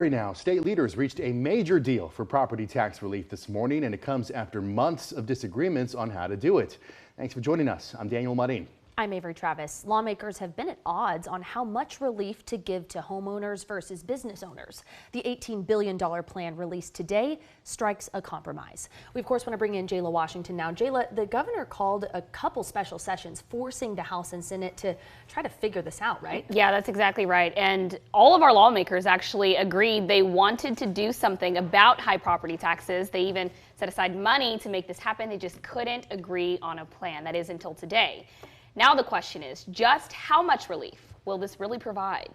Now, state leaders reached a major deal for property tax relief this morning, and it comes after months of disagreements on how to do it. Thanks for joining us. I'm Daniel Marin. I'm Avery Travis. Lawmakers have been at odds on how much relief to give to homeowners versus business owners. The $18 billion plan released today strikes a compromise. We, of course, want to bring in Jayla Washington now. Jayla, the governor called a couple special sessions forcing the House and Senate to try to figure this out, right? Yeah, that's exactly right. And all of our lawmakers actually agreed they wanted to do something about high property taxes. They even set aside money to make this happen. They just couldn't agree on a plan. That is until today. Now the question is, just how much relief will this really provide?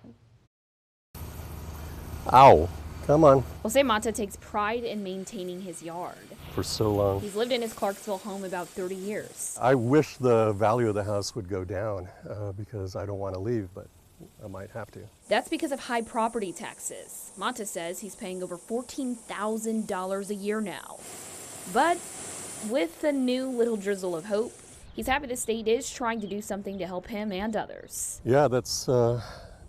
Ow, come on. Jose Mata takes pride in maintaining his yard. For so long. He's lived in his Clarksville home about 30 years. I wish the value of the house would go down because I don't want to leave, but I might have to. That's because of high property taxes. Mata says he's paying over $14,000 a year now. But with a new little drizzle of hope, he's happy the state is trying to do something to help him and others. Yeah, that's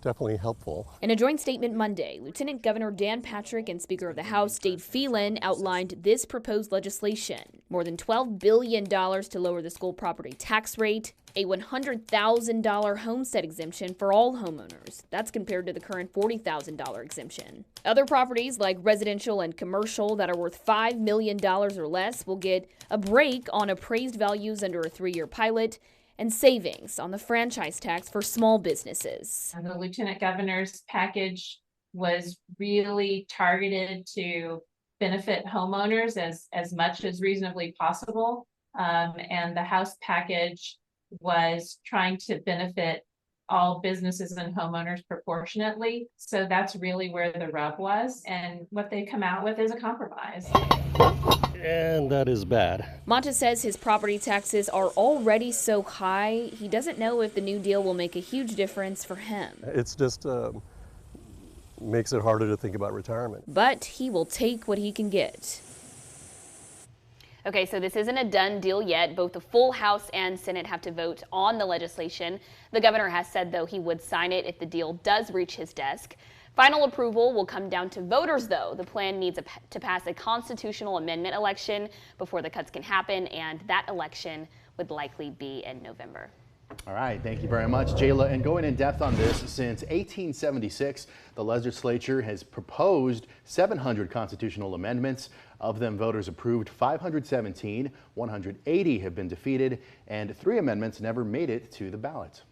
definitely helpful. In a joint statement Monday, Lieutenant Governor Dan Patrick and Speaker of the House Dade Phelan outlined this proposed legislation. More than $12 billion to lower the school property tax rate, a $100,000 homestead exemption for all homeowners. That's compared to the current $40,000 exemption. Other properties like residential and commercial that are worth $5 million or less will get a break on appraised values under a 3-year pilot and savings on the franchise tax for small businesses. And the Lieutenant Governor's package was really targeted to benefit homeowners as much as reasonably possible. And the House package was trying to benefit all businesses and homeowners proportionately. So that's really where the rub was. And what they come out with is a compromise. And that is bad. Mata says his property taxes are already so high, he doesn't know if the new deal will make a huge difference for him. It's just makes it harder to think about retirement. But he will take what he can get. Okay, so this isn't a done deal yet. Both the full House and Senate have to vote on the legislation. The governor has said, though, he would sign it if the deal does reach his desk. Final approval will come down to voters, though. The plan needs to pass a constitutional amendment election before the cuts can happen, and that election would likely be in November. All right, thank you very much, Jayla. And going in depth on this, since 1876, the legislature has proposed 700 constitutional amendments. Of them, voters approved 517, 180 have been defeated, and 3 amendments never made it to the ballot.